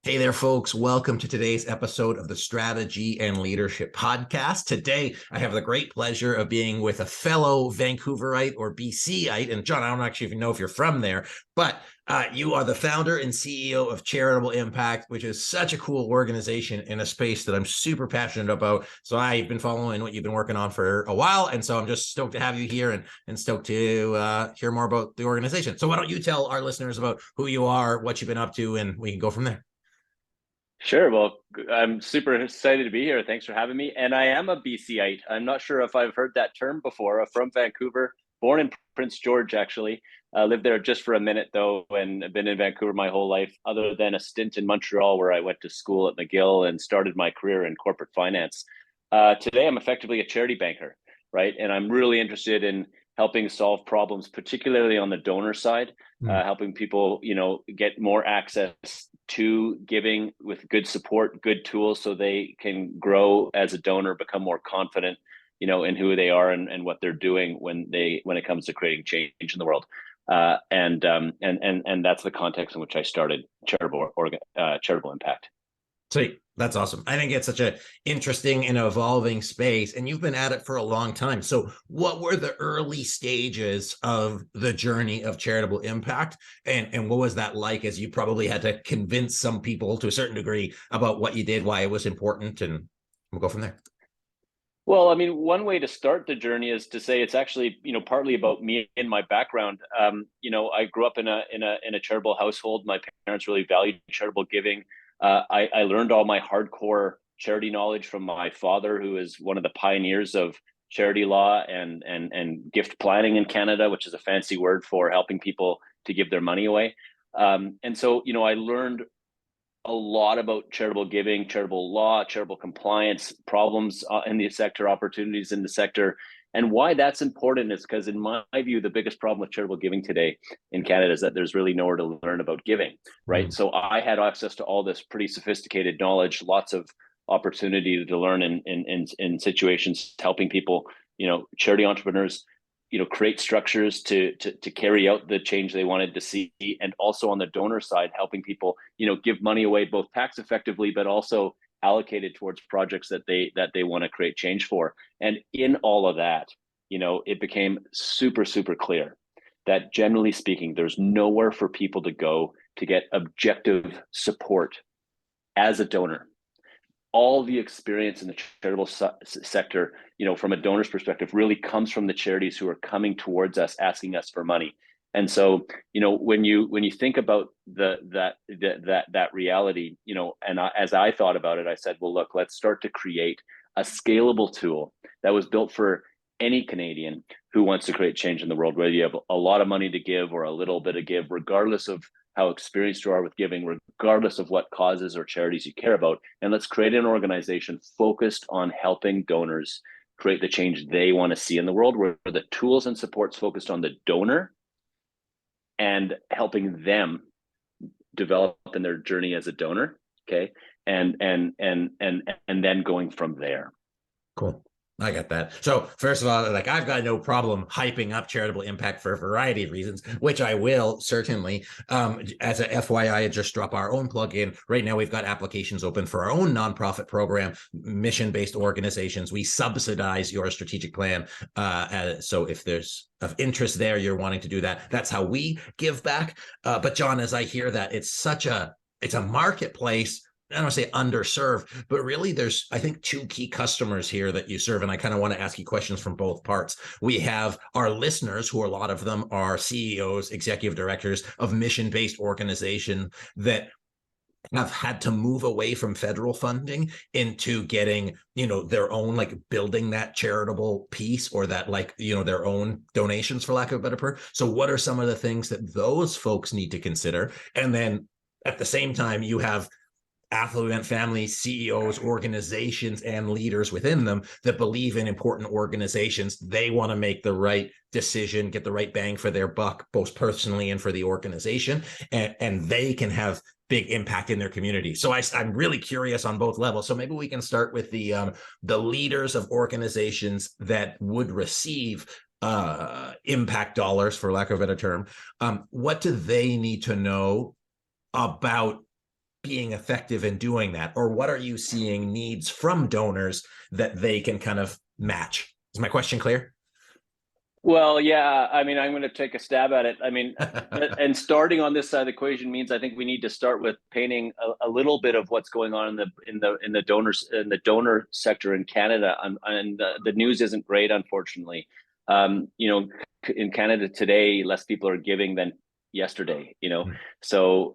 Hey there, folks. Welcome to today's episode of the Strategy and Leadership Podcast. Today, I have the great pleasure of being with a fellow Vancouverite or BCite. And John, I don't actually even know if you're from there, but you are the founder and CEO of Charitable Impact, which is such a cool organization in a space that I'm super passionate about. So I've been following what you've been working on for a while. And so I'm just stoked to have you here and stoked to hear more about the organization. So why don't you tell our listeners about who you are, what you've been up to, and we can go from there. Sure. Well, I'm super excited to be here. Thanks for having me. And I am a BCite. I'm not sure if I've heard that term before. I'm from Vancouver, born in Prince George, actually. Lived there just for a minute, though, and I've been in Vancouver my whole life, other than a stint in Montreal where I went to school at McGill and started my career in corporate finance. Today, I'm effectively a charity banker, right? And I'm really interested in helping solve problems, particularly on the donor side, helping people, get more access to giving with good support, good tools, so they can grow as a donor, become more confident, in who they are and what they're doing when it comes to creating change in the world. And that's the context in which I started Charitable Impact. Sweet. That's awesome. I think it's such an interesting and evolving space, and you've been at it for a long time. So what were the early stages of the journey of Charitable Impact? And what was that like, as you probably had to convince some people to a certain degree about what you did, why it was important, and we'll go from there. Well, I mean, one way to start the journey is to say it's actually, partly about me and my background. I grew up in a charitable household. My parents really valued charitable giving. I learned all my hardcore charity knowledge from my father, who is one of the pioneers of charity law and gift planning in Canada, which is a fancy word for helping people to give their money away. And so, I learned a lot about charitable giving, charitable law, charitable compliance, problems in the sector, opportunities in the sector. And why that's important is because, in my view, the biggest problem with charitable giving today in Canada is that there's really nowhere to learn about giving, right? So I had access to all this pretty sophisticated knowledge, lots of opportunity to learn in situations, helping people, charity entrepreneurs, create structures to carry out the change they wanted to see, and also on the donor side, helping people, give money away both tax effectively, but also allocated towards projects that they want to create change for. And in all of that, it became super, super clear that, generally speaking, there's nowhere for people to go to get objective support as a donor. All the experience in the charitable sector, from a donor's perspective, really comes from the charities who are coming towards us, asking us for money. And so, when you think about that reality, as I thought about it, I said, well, look, let's start to create a scalable tool that was built for any Canadian who wants to create change in the world, whether you have a lot of money to give or a little bit to give, regardless of how experienced you are with giving, regardless of what causes or charities you care about. And let's create an organization focused on helping donors create the change they want to see in the world, where the tools and supports focused on the donor and helping them develop in their journey as a donor. Okay. And then going from there. Cool. I get that. So first of all, I've got no problem hyping up Charitable Impact for a variety of reasons, which I will certainly. As a FYI, I just drop our own plug-in. Right now, we've got applications open for our own nonprofit program, mission-based organizations. We subsidize your strategic plan. So if there's of interest there, you're wanting to do that, that's how we give back. But John, as I hear that, it's a marketplace. I don't want to say underserved, but really there's, I think, two key customers here that you serve. And I kind of want to ask you questions from both parts. We have our listeners, who a lot of them are CEOs, executive directors of mission-based organizations that have had to move away from federal funding into getting, their own, building that charitable piece, or that, their own donations, for lack of a better word. So what are some of the things that those folks need to consider? And then at the same time, you have affluent families, CEOs, organizations, and leaders within them that believe in important organizations. They want to make the right decision, get the right bang for their buck, both personally and for the organization, and they can have big impact in their community. So I'm really curious on both levels. So maybe we can start with the leaders of organizations that would receive impact dollars, for lack of a better term. What do they need to know about being effective in doing that? Or what are you seeing needs from donors that they can kind of match? Is my question clear? Well, yeah, I mean, I'm going to take a stab at it. I mean, and starting on this side of the equation means I think we need to start with painting a little bit of what's going on in the donor sector in Canada, and the news isn't great, unfortunately. You know, in Canada today, less people are giving than yesterday. You know, so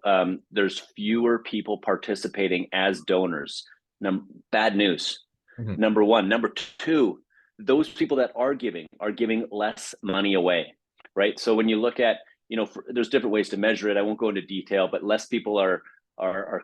there's fewer people participating as donors. Bad news. Mhm. Number one. Number two, those people that are giving less money away, right? So when you look at, you know, there's different ways to measure it. I won't go into detail, but less people are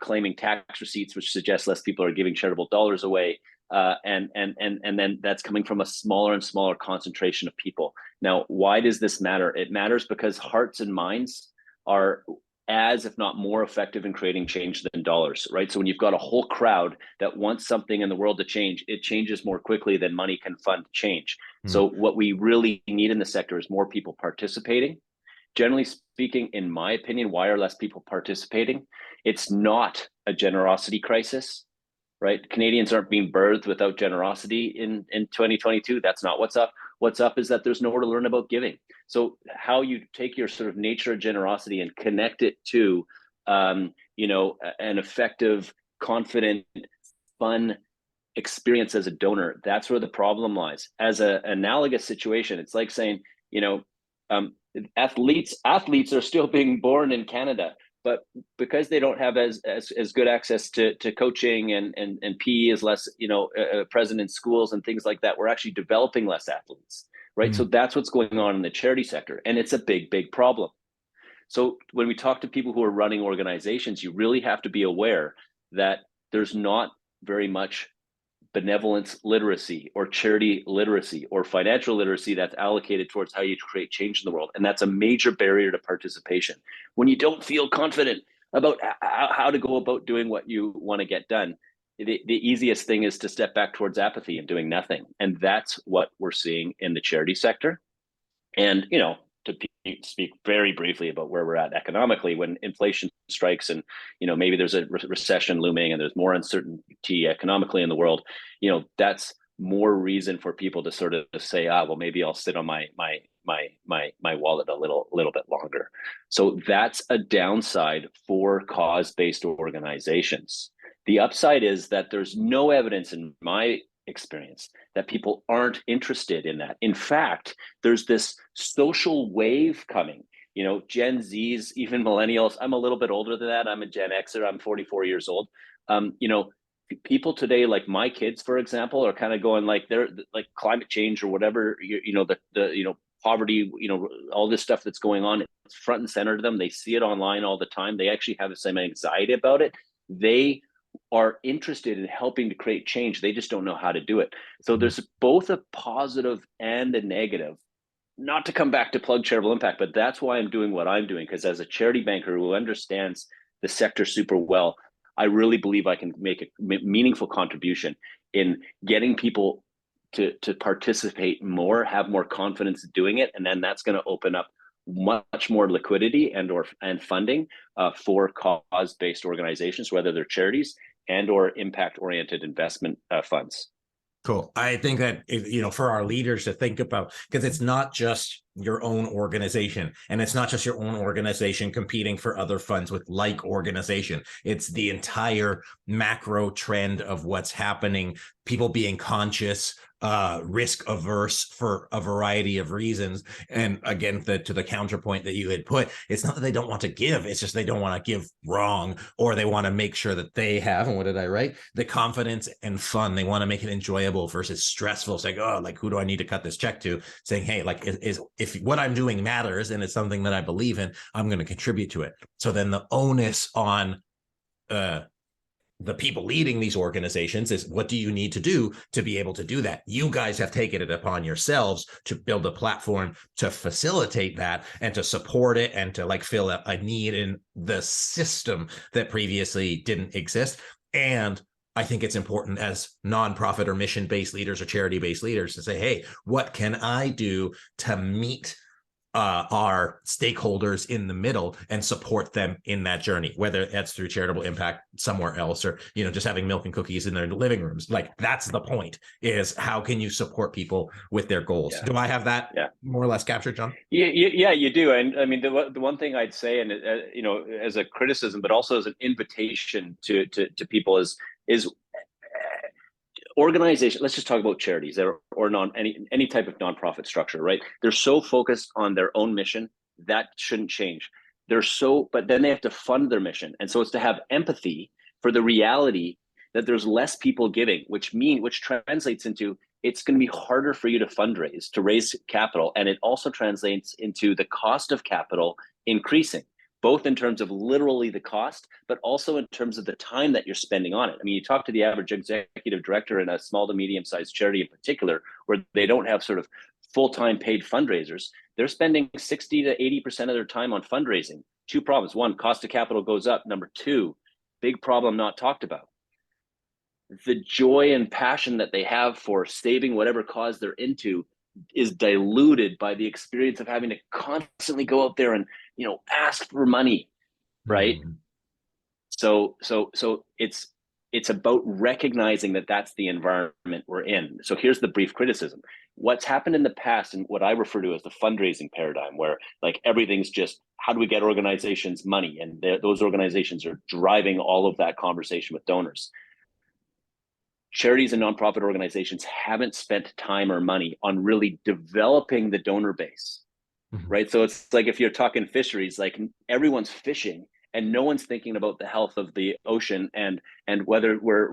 claiming tax receipts, which suggests less people are giving charitable dollars away. And then that's coming from a smaller and smaller concentration of people. Now, why does this matter? It matters because hearts and minds are as, if not more effective in creating change than dollars, right? So when you've got a whole crowd that wants something in the world to change, it changes more quickly than money can fund change. So what we really need in the sector is more people participating. Generally speaking, in my opinion, why are less people participating? It's not a generosity crisis, right? Canadians aren't being birthed without generosity in 2022. That's not what's up. What's up is that there's nowhere to learn about giving. So how you take your sort of nature of generosity and connect it to, you know, an effective, confident, fun experience as a donor, that's where the problem lies. As an analogous situation, it's like saying, you know, athletes are still being born in Canada, but because they don't have as good access to coaching and PE is less, you know, present in schools and things like that, we're actually developing less athletes, right? So that's what's going on in the charity sector, and it's a big problem. So when we talk to people who are running organizations, you really have to be aware that there's not very much benevolence literacy or charity literacy or financial literacy that's allocated towards how you create change in the world. And that's a major barrier to participation. When you don't feel confident about how to go about doing what you want to get done, the easiest thing is to step back towards apathy and doing nothing. And that's what we're seeing in the charity sector. And, you know, to speak very briefly about where we're at economically, when inflation strikes and, you know, maybe there's a recession looming and there's more uncertainty economically in the world, you know, that's more reason for people to sort of say, well, maybe I'll sit on my wallet a little bit longer. So that's a downside for cause-based organizations. The upside is that there's no evidence in my experience that people aren't interested in that. In fact, there's this social wave coming. You know, Gen Zs, even millennials. I'm a little bit older than that. I'm a Gen Xer. I'm 44 years old. You know, people today, like my kids, for example, are kind of going like they're like climate change or whatever. You know, the you know, poverty. You know, all this stuff that's going on. It's front and center to them. They see it online all the time. They actually have the same anxiety about it. They are interested in helping to create change. They just don't know how to do it. So there's both a positive and a negative. Not to come back to plug Charitable Impact, but that's why I'm doing what I'm doing, because as a charity banker who understands the sector super well, I really believe I can make a meaningful contribution in getting people to participate more, have more confidence doing it, and then that's going to open up much more liquidity and funding for cause-based organizations, whether they're charities and or impact-oriented investment funds. Cool. I think that, you know, for our leaders to think about, because it's not just your own organization, and it's not just your own organization competing for other funds with like organization. It's the entire macro trend of what's happening, people being conscious, risk averse for a variety of reasons. And again, to the counterpoint that you had put, it's not that they don't want to give, it's just they don't want to give wrong, or they want to make sure that they have, and what did I write? The confidence and fun. They want to make it enjoyable versus stressful. It's like, oh, like, who do I need to cut this check to? Saying, hey, like, if what I'm doing matters and it's something that I believe in, I'm going to contribute to it. So then the onus on the people leading these organizations is, what do you need to do to be able to do that? You guys have taken it upon yourselves to build a platform to facilitate that and to support it and to like fill a need in the system that previously didn't exist. And I think it's important as nonprofit or mission-based leaders or charity-based leaders to say, hey, what can I do to meet our stakeholders in the middle and support them in that journey, whether that's through charitable impact somewhere else, or just having milk and cookies in their living rooms. Like, that's the point, is how can you support people with their goals? Do I have that more or less captured, John? Yeah, you do. And I mean, the one thing I'd say, and as a criticism, but also as an invitation to people, is organization. Let's just talk about charities or any type of nonprofit structure, right? They're so focused on their own mission that shouldn't change. But then they have to fund their mission, and so it's to have empathy for the reality that there's less people giving, which translates into it's going to be harder for you to raise capital, and it also translates into the cost of capital increasing, both in terms of literally the cost, but also in terms of the time that you're spending on it. I mean, you talk to the average executive director in a small to medium-sized charity in particular, where they don't have sort of full-time paid fundraisers, they're spending 60 to 80% of their time on fundraising. Two problems. One, cost of capital goes up. Number two, big problem not talked about, the joy and passion that they have for saving whatever cause they're into is diluted by the experience of having to constantly go out there and ask for money, right? So it's about recognizing that that's the environment we're in. So here's the brief criticism. What's happened in the past, and what I refer to as the fundraising paradigm, where like everything's just how do we get organizations money, and those organizations are driving all of that conversation with donors. Charities and nonprofit organizations haven't spent time or money on really developing the donor base, right? So it's like if you're talking fisheries, like everyone's fishing and no one's thinking about the health of the ocean and whether we're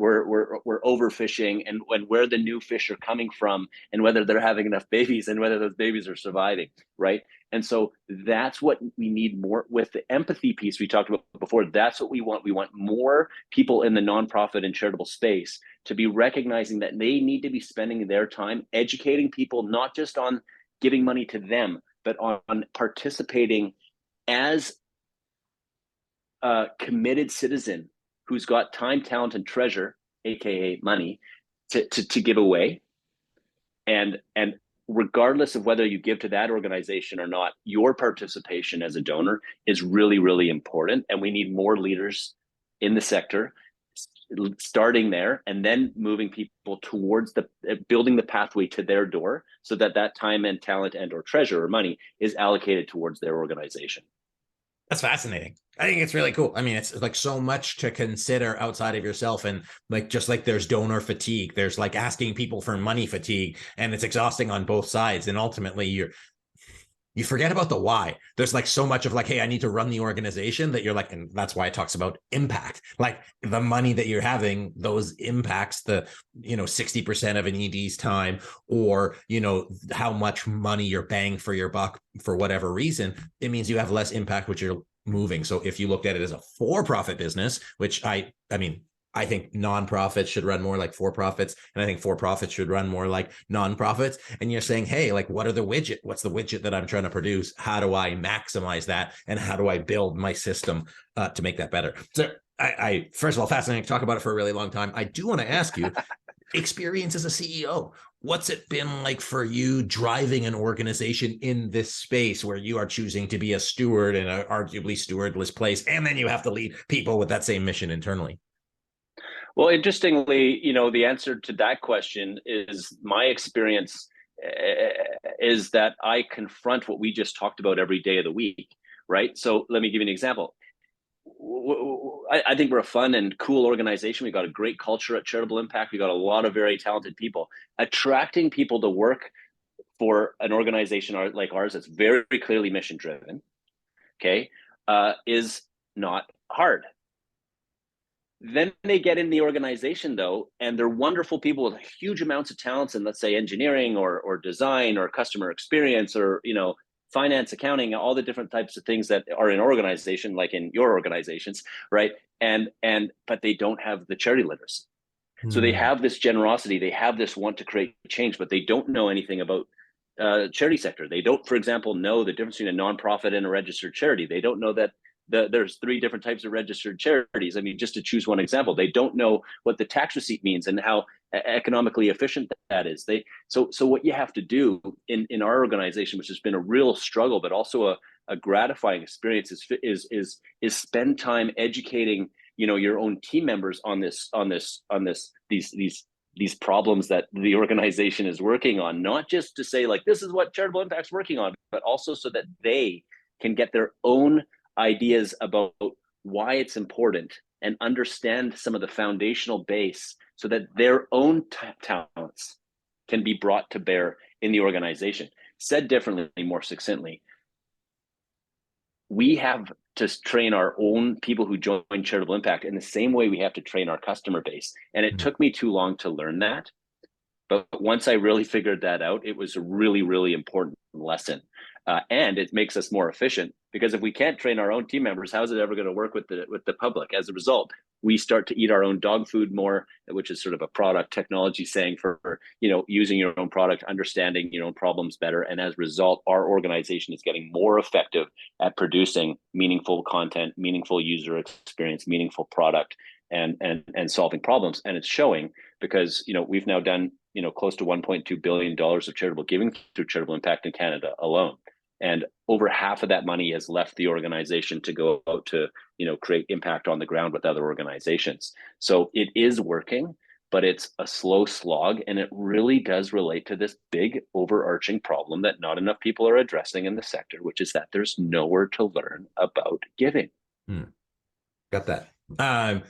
overfishing and where the new fish are coming from and whether they're having enough babies and whether those babies are surviving, right? And so that's what we need more with the empathy piece we talked about before. That's what we want. We want more people in the nonprofit and charitable space to be recognizing that they need to be spending their time educating people, not just on giving money to them, but on participating as a committed citizen who's got time, talent, and treasure, aka money, to give away. And regardless of whether you give to that organization or not, your participation as a donor is really, really important. And we need more leaders in the sector starting there and then moving people towards building the pathway to their door so that time and talent and or treasure or money is allocated towards their organization. That's fascinating. I think it's really cool. I mean, it's like so much to consider outside of yourself. And like, just like there's donor fatigue, there's like asking people for money fatigue, and it's exhausting on both sides. And ultimately you forget about the why. There's like so much of like, hey, I need to run the organization, that you're like, and that's why it talks about impact, like the money that you're having, those impacts, the, 60% of an ED's time, or, how much money you're paying for your buck for whatever reason, it means you have less impact, which you're moving. So if you looked at it as a for-profit business, which I think nonprofits should run more like for-profits, and I think for-profits should run more like nonprofits. And you're saying, hey, like, what's the widget that I'm trying to produce? How do I maximize that? And how do I build my system to make that better? So I first of all, fascinating to talk about it for a really long time. I do want to ask you, experience as a CEO, what's it been like for you driving an organization in this space where you are choosing to be a steward in an arguably stewardless place, and then you have to lead people with that same mission internally? Well, interestingly, the answer to that question is my experience is that I confront what we just talked about every day of the week, right? So let me give you an example. I think we're a fun and cool organization. We've got a great culture at Charitable Impact. We've got a lot of very talented people. Attracting people to work for an organization like ours that's very, very clearly mission driven, okay, is not hard. Then they get in the organization, though, and they're wonderful people with huge amounts of talents in, let's say, engineering or design or customer experience or, finance, accounting, all the different types of things that are in organization, like in your organizations, right? But they don't have the charity literacy. So they have this generosity, they have this want to create change, but they don't know anything about charity sector. They don't, for example, know the difference between a nonprofit and a registered charity. They don't know that there's 3 different types of registered charities. I mean, just to choose one example, they don't know what the tax receipt means and how economically efficient that is. So what you have to do in our organization, which has been a real struggle, but also a gratifying experience, is spend time educating, your own team members on these problems that the organization is working on, not just to say like, this is what Charitable Impact's working on, but also so that they can get their own ideas about why it's important and understand some of the foundational base so that their own talents can be brought to bear in the organization. Said differently, more succinctly, we have to train our own people who join Charitable Impact in the same way we have to train our customer base. And it took me too long to learn that. But once I really figured that out, it was a really, really important lesson. And it makes us more efficient, because if we can't train our own team members, how is it ever going to work with the public? As a result, we start to eat our own dog food more, which is sort of a product technology saying for using your own product, understanding your own problems better. And as a result, our organization is getting more effective at producing meaningful content, meaningful user experience, meaningful product, and solving problems. And it's showing, because we've now done close to $1.2 billion of charitable giving through Charitable Impact in Canada alone. And over half of that money has left the organization to go out to, create impact on the ground with other organizations. So it is working, but it's a slow slog. And it really does relate to this big overarching problem that not enough people are addressing in the sector, which is that there's nowhere to learn about giving. Got that. I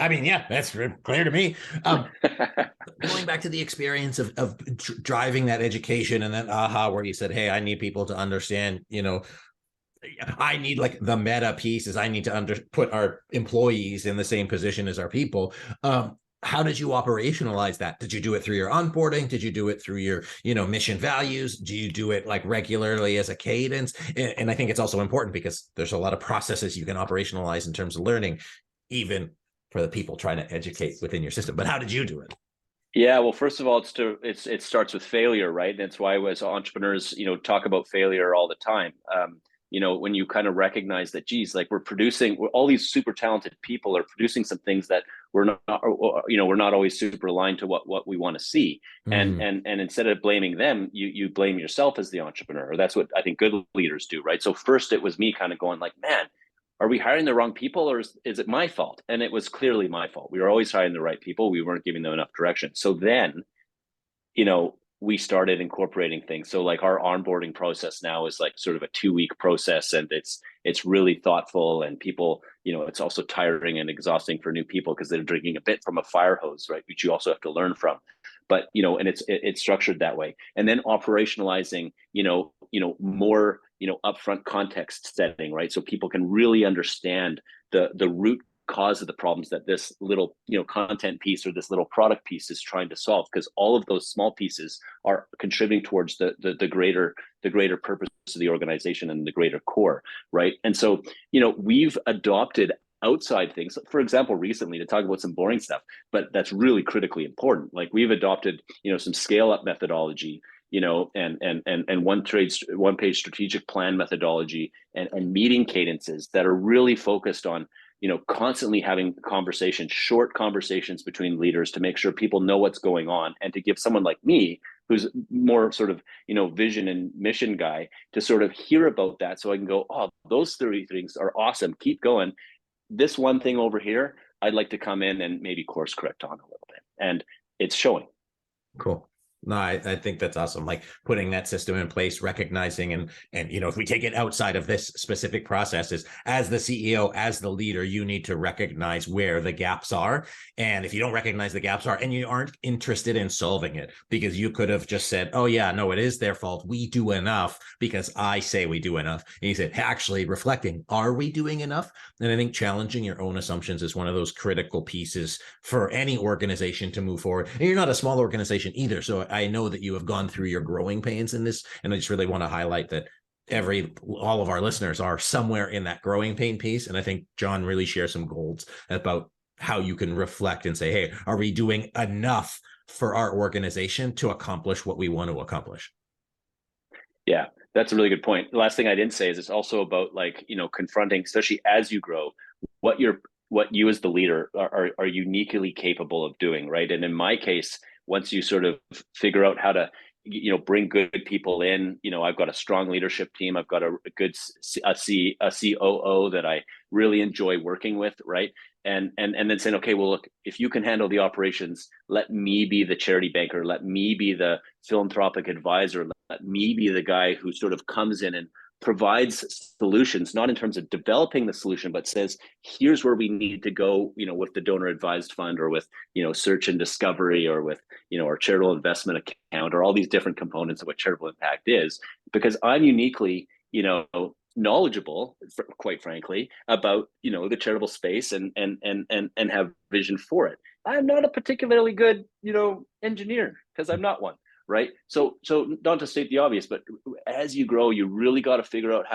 mean, yeah, that's clear to me. Going back to the experience of driving that education, and then where you said, hey, I need people to understand, I need like the meta pieces. I need to put our employees in the same position as our people. How did you operationalize that? Did you do it through your onboarding? Did you do it through your, mission values? Do you do it like regularly as a cadence? And I think it's also important because there's a lot of processes you can operationalize in terms of learning, even for the people trying to educate within your system. But how did you do it? Yeah, well, first of all, it starts with failure, right? That's why as entrepreneurs, talk about failure all the time. When you kind of recognize that, geez, like we're all these super talented people are producing some things that we're not always super aligned to what we want to see. And instead of blaming them, you blame yourself as the entrepreneur. That's what I think good leaders do, right? So first it was me kind of going like, man, are we hiring the wrong people, or is it my fault? And it was clearly my fault. We were always hiring the right people. We weren't giving them enough direction. So then, we started incorporating things. So like our onboarding process now is like sort of a 2-week process, and it's really thoughtful, and people, it's also tiring and exhausting for new people because they're drinking a bit from a fire hose, right? Which you also have to learn from. But, and it's structured that way. And then operationalizing, more, upfront context setting, right? So people can really understand the root cause of the problems that this little, content piece or this little product piece is trying to solve, because all of those small pieces are contributing towards the greater purpose of the organization and the greater core, right? And so, we've adopted outside things, for example, recently, to talk about some boring stuff, but that's really critically important. Like we've adopted, some scale up methodology, and one page strategic plan methodology, and meeting cadences that are really focused on, constantly having short conversations between leaders to make sure people know what's going on, and to give someone like me, who's more sort of, vision and mission guy, to sort of hear about that, so I can go, oh, those 30 things are awesome, keep going. This one thing over here, I'd like to come in and maybe course correct on a little bit. And it's showing. Cool. No, I think that's awesome. Like putting that system in place, recognizing and if we take it outside of this specific processes, as the CEO, as the leader, you need to recognize where the gaps are. And if you don't recognize the gaps are, and you aren't interested in solving it, because you could have just said, oh yeah, no, it is their fault. We do enough because I say we do enough. And you said, actually reflecting, are we doing enough? And I think challenging your own assumptions is one of those critical pieces for any organization to move forward. And you're not a small organization either. So I know that you have gone through your growing pains in this, and I just really want to highlight that all of our listeners are somewhere in that growing pain piece. And I think John really shares some golds about how you can reflect and say, hey, are we doing enough for our organization to accomplish what we want to accomplish? Yeah, that's a really good point. The last thing I didn't say is it's also about like, confronting, especially as you grow, what your what you as the leader are uniquely capable of doing, right? And in my case, once you sort of figure out how to, bring good people in, I've got a strong leadership team. I've got a good COO that I really enjoy working with, right? And then saying, okay, well, look, if you can handle the operations, let me be the charity banker, let me be the philanthropic advisor, let me be the guy who sort of comes in and provides solutions, not in terms of developing the solution, but says, here's where we need to go, with the donor advised fund, or with, search and discovery, or with, our charitable investment account, or all these different components of what charitable impact is, because I'm uniquely, knowledgeable, quite frankly, about, the charitable space, and have vision for it. I'm not a particularly good, engineer, because I'm not one. Right. So not to state the obvious, but as you grow, you really got to figure out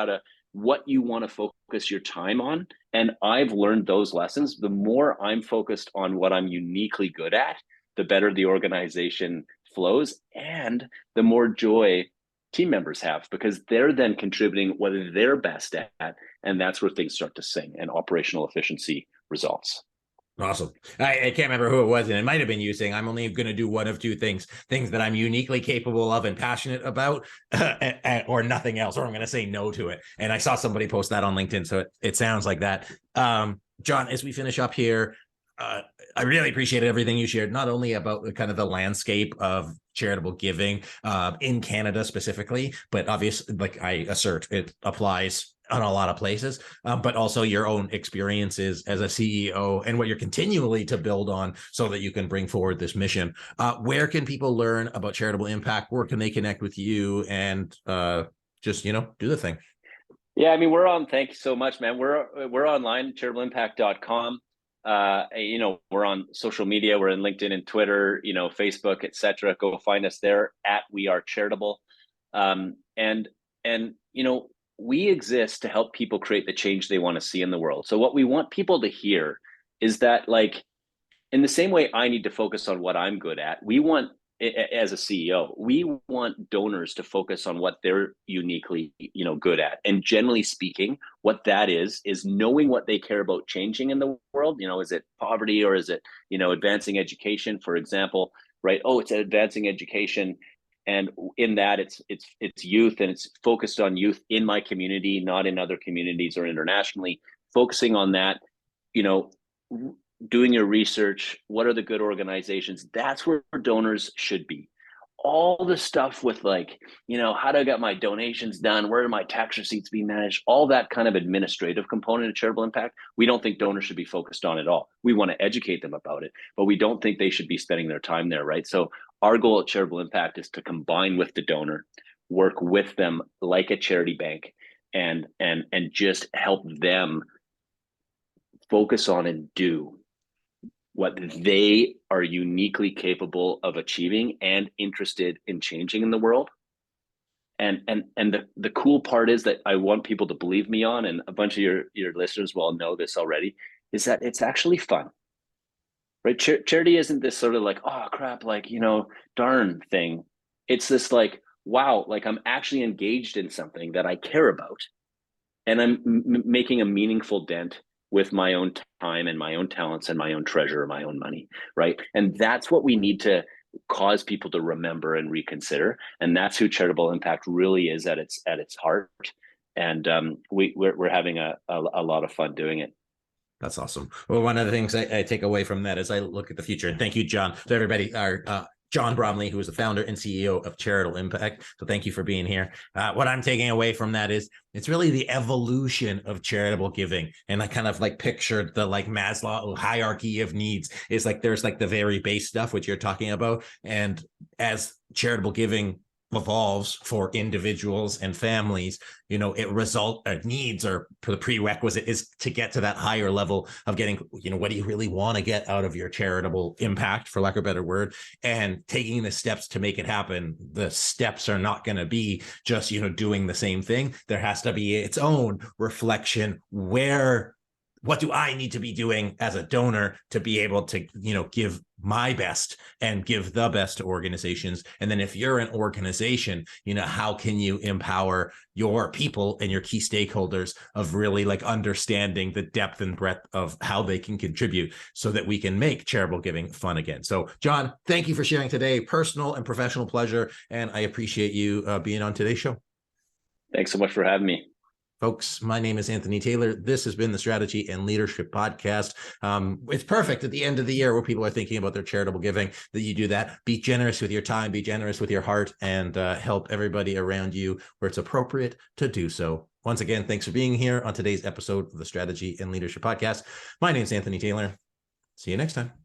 what you want to focus your time on. And I've learned those lessons. The more I'm focused on what I'm uniquely good at, the better the organization flows, and the more joy team members have, because they're then contributing what they're best at. And that's where things start to sing and operational efficiency results. Awesome. I can't remember who it was, and it might have been you saying, I'm only going to do one of two things that I'm uniquely capable of and passionate about, or nothing else, or I'm going to say no to it. And I saw somebody post that on LinkedIn. So it sounds like that. John, as we finish up here, I really appreciated everything you shared, not only about kind of the landscape of charitable giving in Canada specifically, but obviously, like I assert, it applies on a lot of places, but also your own experiences as a CEO and what you're continually to build on so that you can bring forward this mission. Where can people learn about Charitable Impact? Where can they connect with you and just, do the thing? Yeah, I mean, thank you so much, man. We're online, charitableimpact.com. We're on social media. We're in LinkedIn and Twitter, Facebook, etc. Go find us there at We Are Charitable. And we exist to help people create the change they want to see in the world. So what we want people to hear is that, like, in the same way I need to focus on what I'm good at, we want, as a CEO, we want donors to focus on what they're uniquely, good at. And generally speaking, what that is knowing what they care about changing in the world. Is it poverty, or is it, advancing education, for example, right? Oh, it's advancing education. And in that, it's youth, and it's focused on youth in my community, not in other communities or internationally. Focusing on that, doing your research. What are the good organizations? That's where donors should be. All the stuff with, like, how do I get my donations done? Where are my tax receipts being managed? All that kind of administrative component of charitable impact, we don't think donors should be focused on at all. We want to educate them about it, but we don't think they should be spending their time there, right? So our goal at Charitable Impact is to combine with the donor, work with them like a charity bank, and just help them focus on and do what they are uniquely capable of achieving and interested in changing in the world. And the cool part is that I want people to believe me on, and a bunch of your listeners will know this already, is that it's actually fun, right? Charity isn't this sort of like, oh crap, like, darn thing. It's this like, wow, like I'm actually engaged in something that I care about, and I'm making a meaningful dent with my own time and my own talents and my own treasure, my own money, right? And that's what we need to cause people to remember and reconsider. And that's who Charitable Impact really is at its heart. And we're having a lot of fun doing it. That's awesome. Well, one of the things I take away from that as I look at the future, and thank you, John, to everybody, John Bromley, who is the founder and CEO of Charitable Impact. So thank you for being here. What I'm taking away from that is it's really the evolution of charitable giving. And I kind of like pictured the like Maslow hierarchy of needs. It's like there's like the very base stuff, which you're talking about. And as charitable giving evolves for individuals and families, needs, or the prerequisite is to get to that higher level of getting, what do you really want to get out of your charitable impact, for lack of a better word, and taking the steps to make it happen. The steps are not going to be just, doing the same thing. There has to be its own reflection where what do I need to be doing as a donor to be able to, give my best and give the best to organizations? And then if you're an organization, how can you empower your people and your key stakeholders of really like understanding the depth and breadth of how they can contribute so that we can make charitable giving fun again. So John, thank you for sharing today. Personal and professional pleasure. And I appreciate you being on today's show. Thanks so much for having me. Folks, my name is Anthony Taylor. This has been the Strategy and Leadership Podcast. It's perfect at the end of the year where people are thinking about their charitable giving, that you do that. Be generous with your time, be generous with your heart, and help everybody around you where it's appropriate to do so. Once again, thanks for being here on today's episode of the Strategy and Leadership Podcast. My name is Anthony Taylor. See you next time.